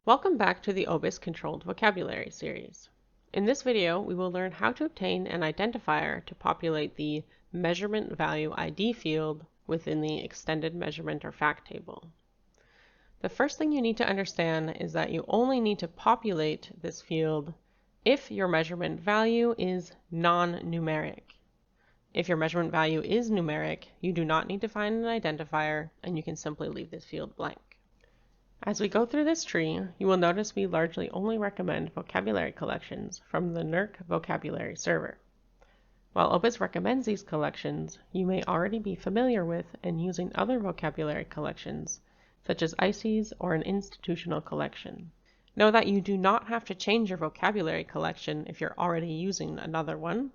Welcome back to the OBIS Controlled Vocabulary series. In this video, we will learn how to obtain an identifier to populate the measurement value ID field within the extended measurement or fact table. The first thing you need to understand is that you only need to populate this field if your measurement value is non-numeric. If your measurement value is numeric, you do not need to find an identifier, and you can simply leave this field blank. As we go through this tree, you will notice we largely only recommend vocabulary collections from the NERC vocabulary server. While OBIS recommends these collections, you may already be familiar with and using other vocabulary collections, such as ICES or an institutional collection. Know that you do not have to change your vocabulary collection if you're already using another one.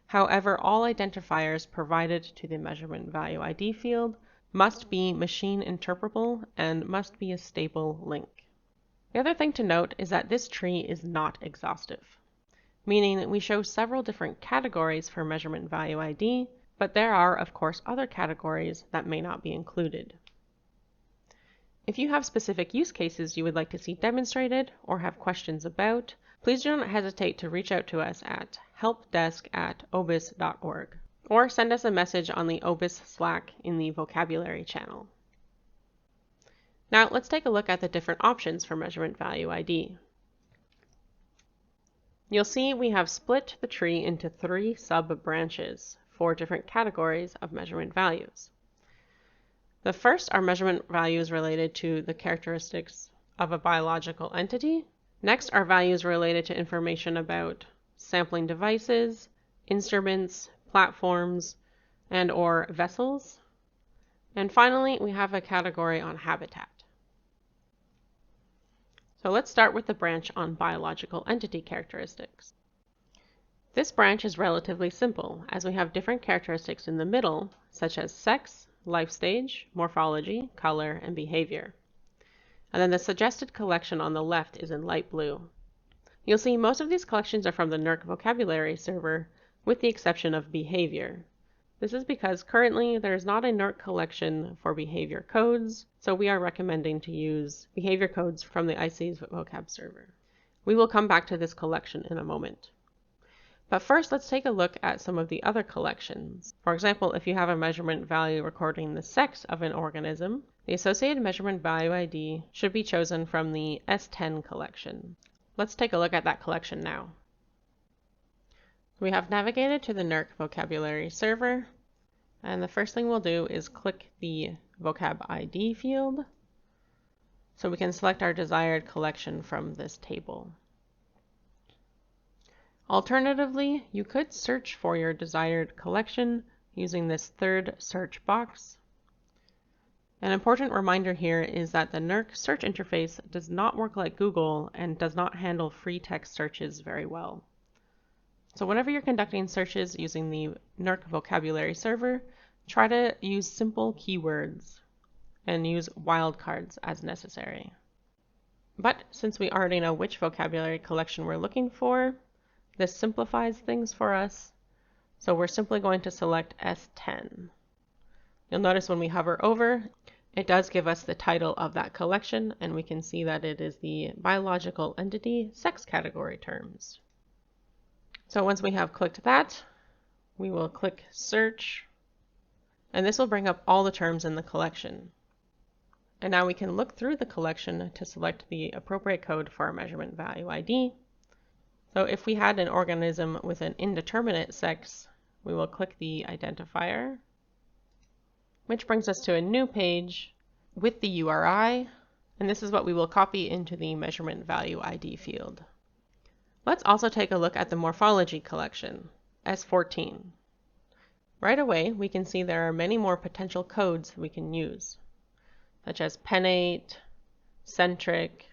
However, all identifiers provided to the measurement value ID field must be machine interpretable and must be a stable link. The other thing to note is that this tree is not exhaustive, meaning that we show several different categories for measurement value ID, but there are, of course, other categories that may not be included. If you have specific use cases you would like to see demonstrated or have questions about, please do not hesitate to reach out to us at helpdesk@obis.org. or send us a message on the OBIS Slack in the vocabulary channel. Now let's take a look at the different options for measurement value ID. You'll see we have split the tree into 3 sub-branches for different categories of measurement values. The first are measurement values related to the characteristics of a biological entity. Next are values related to information about sampling devices, instruments, platforms, and or vessels. And finally, we have a category on habitat. So let's start with the branch on biological entity characteristics. This branch is relatively simple, as we have different characteristics in the middle, such as sex, life stage, morphology, color, and behavior. And then the suggested collection on the left is in light blue. You'll see most of these collections are from the NERC vocabulary server, with the exception of behavior. This is because currently there is not a NERC collection for behavior codes, so we are recommending to use behavior codes from the ICES vocab server. We will come back to this collection in a moment. But first, let's take a look at some of the other collections. For example, if you have a measurement value recording the sex of an organism, the associated measurement value ID should be chosen from the S10 collection. Let's take a look at that collection now. We have navigated to the NERC vocabulary server, and the first thing we'll do is click the vocab ID field so we can select our desired collection from this table. Alternatively, you could search for your desired collection using this third search box. An important reminder here is that the NERC search interface does not work like Google and does not handle free text searches very well. So whenever you're conducting searches using the NERC vocabulary server, try to use simple keywords and use wildcards as necessary. But since we already know which vocabulary collection we're looking for, this simplifies things for us, so we're simply going to select S10. You'll notice when we hover over, it does give us the title of that collection, and we can see that it is the biological entity sex category terms. So once we have clicked that, we will click search, and this will bring up all the terms in the collection. And now we can look through the collection to select the appropriate code for our measurement value ID. So if we had an organism with an indeterminate sex, we will click the identifier, which brings us to a new page with the URI, and this is what we will copy into the measurement value ID field. Let's also take a look at the morphology collection, S14. Right away, we can see there are many more potential codes we can use, such as pennate, centric,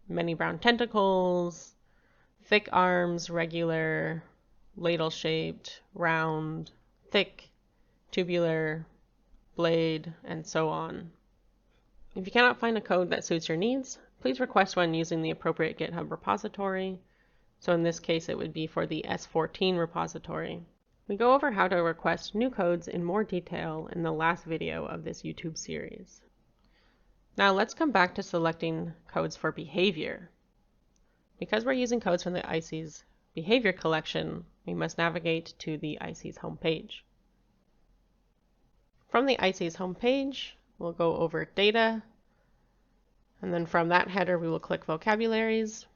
many brown tentacles, thick arms, regular, ladle-shaped, round, thick, tubular, blade, and so on. If you cannot find a code that suits your needs, please request one using the appropriate GitHub repository So in this case, it would be for the S14 repository. We go over how to request new codes in more detail in the last video of this YouTube series. Now let's come back to selecting codes for behavior. Because we're using codes from the ICES behavior collection, we must navigate to the ICES homepage. From the ICES homepage, we'll go over data, and then from that header we will click vocabularies,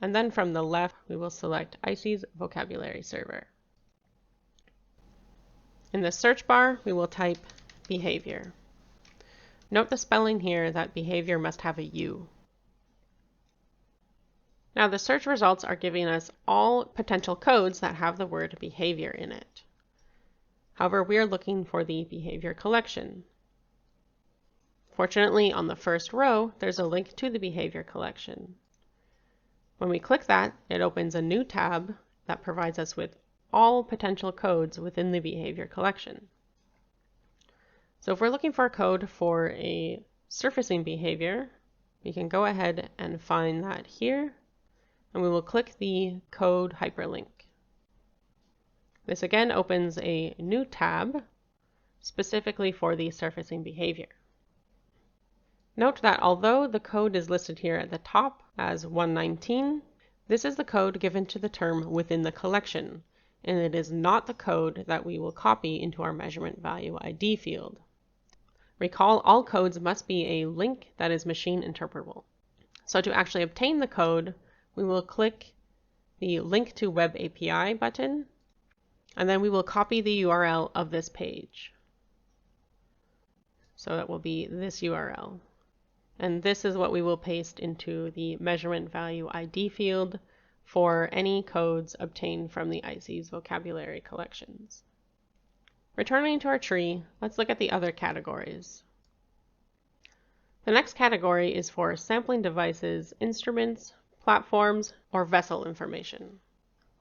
and then from the left we will select ICES vocabulary server. In the search bar, we will type behavior. Note the spelling here that behavior must have a U. Now the search results are giving us all potential codes that have the word behavior in it. However, we are looking for the behavior collection. Fortunately, on the first row, there's a link to the behavior collection. When we click that, it opens a new tab that provides us with all potential codes within the behavior collection. So if we're looking for a code for a surfacing behavior, we can go ahead and find that here, and we will click the code hyperlink. This again opens a new tab specifically for the surfacing behavior. Note that although the code is listed here at the top as 119, this is the code given to the term within the collection, and it is not the code that we will copy into our measurementValueID field. Recall, all codes must be a link that is machine interpretable. So to actually obtain the code, we will click the Link to Web API button, and then we will copy the URL of this page. So that will be this URL. And this is what we will paste into the measurementValueID field for any codes obtained from the ICES vocabulary collections. Returning to our tree, let's look at the other categories. The next category is for sampling devices, instruments, platforms, or vessel information.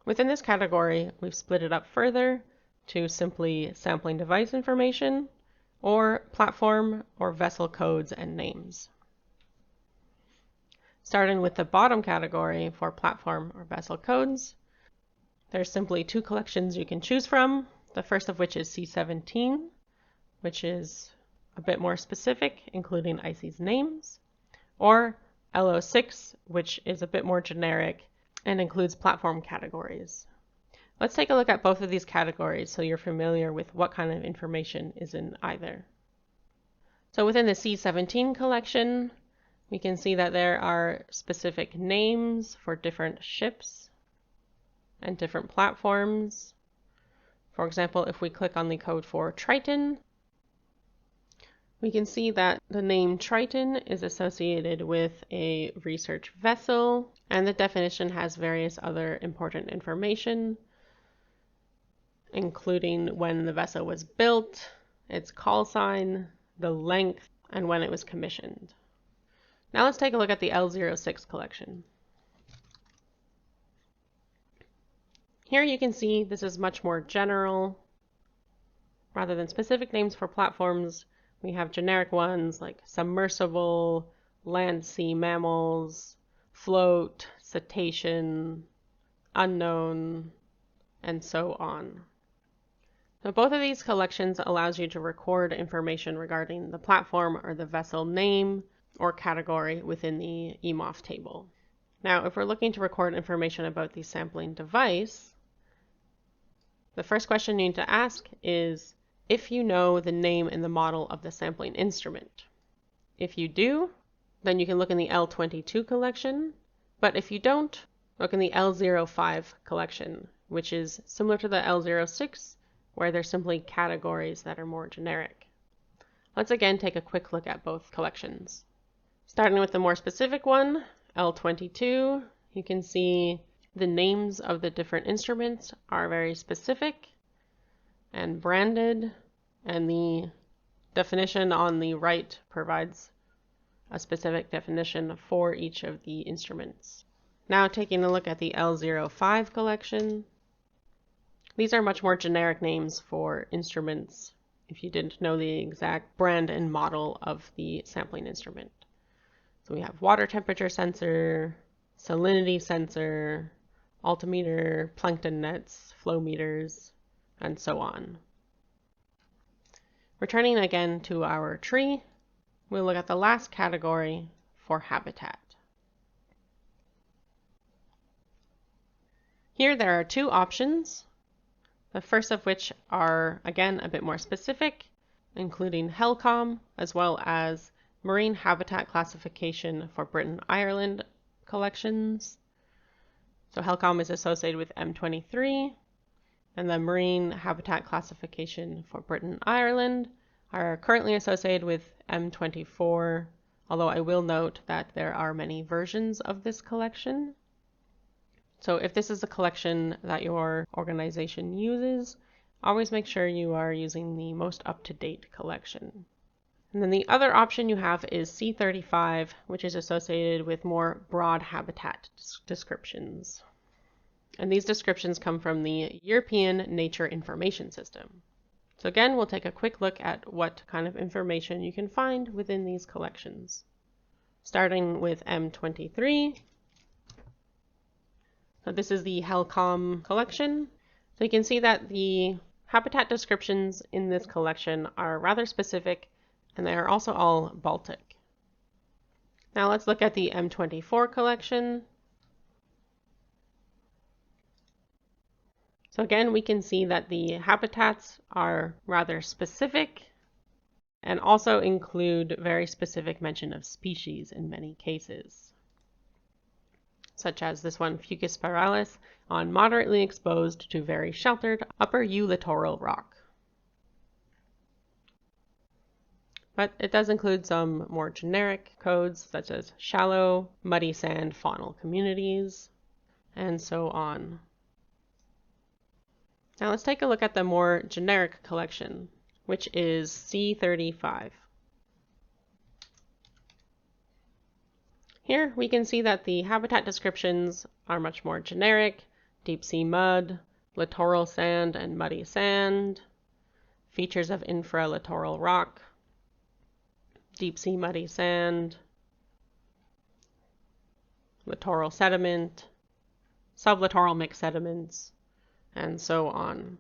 Within this category, we've split it up further to simply sampling device information, or platform or vessel codes and names. Starting with the bottom category for platform or vessel codes, there's simply two collections you can choose from. The first of which is C17, which is a bit more specific, including ICES names, or L06, which is a bit more generic and includes platform categories. Let's take a look at both of these categories so you're familiar with what kind of information is in either. So within the C17 collection, we can see that there are specific names for different ships and different platforms. For example, if we click on the code for Triton, we can see that the name Triton is associated with a research vessel, and the definition has various other important information, including when the vessel was built, its call sign, the length, and when it was commissioned. Now let's take a look at the L06 collection. Here you can see this is much more general. Rather than specific names for platforms, we have generic ones like submersible, land-sea mammals, float, cetacean, unknown, and so on. So both of these collections allows you to record information regarding the platform or the vessel name or category within the EMOF table. Now, if we're looking to record information about the sampling device, the first question you need to ask is if you know the name and the model of the sampling instrument. If you do, then you can look in the L22 collection, but if you don't, look in the L05 collection, which is similar to the L06, where there's simply categories that are more generic. Let's again take a quick look at both collections. Starting with the more specific one, L22, you can see the names of the different instruments are very specific and branded, and the definition on the right provides a specific definition for each of the instruments. Now taking a look at the L05 collection, these are much more generic names for instruments if you didn't know the exact brand and model of the sampling instrument. So we have water temperature sensor, salinity sensor, altimeter, plankton nets, flow meters, and so on. Returning again to our tree, we'll look at the last category for habitat. Here there are two options, the first of which are again a bit more specific, including HELCOM as well as Marine Habitat Classification for Britain Ireland collections. So HELCOM is associated with M23, and the Marine Habitat Classification for Britain Ireland are currently associated with M24, although I will note that there are many versions of this collection. So if this is a collection that your organization uses, always make sure you are using the most up-to-date collection. And then the other option you have is C35, which is associated with more broad habitat descriptions. And these descriptions come from the European Nature Information System. So again, we'll take a quick look at what kind of information you can find within these collections. Starting with M23. So this is the HELCOM collection. So you can see that the habitat descriptions in this collection are rather specific, and they are also all Baltic. Now let's look at the M24 collection. So again, we can see that the habitats are rather specific and also include very specific mention of species in many cases, such as this one, Fucus spiralis, on moderately exposed to very sheltered upper littoral rock. But it does include some more generic codes, such as shallow, muddy sand faunal communities, and so on. Now let's take a look at the more generic collection, which is C35. Here we can see that the habitat descriptions are much more generic: deep sea mud, littoral sand and muddy sand, features of infra-littoral rock, deep sea muddy sand, littoral sediment, sublittoral mixed sediments, and so on.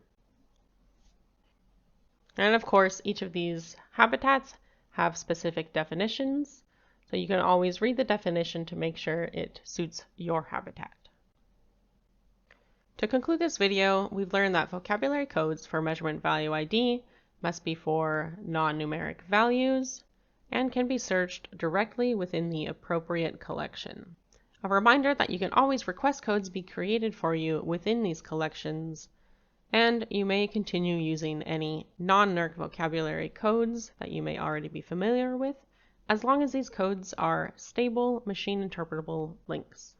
And of course, each of these habitats have specific definitions, so you can always read the definition to make sure it suits your habitat. To conclude this video, we've learned that vocabulary codes for measurement value ID must be for non-numeric values and can be searched directly within the appropriate collection. A reminder that you can always request codes be created for you within these collections, and you may continue using any non-NERC vocabulary codes that you may already be familiar with, as long as these codes are stable, machine interpretable links.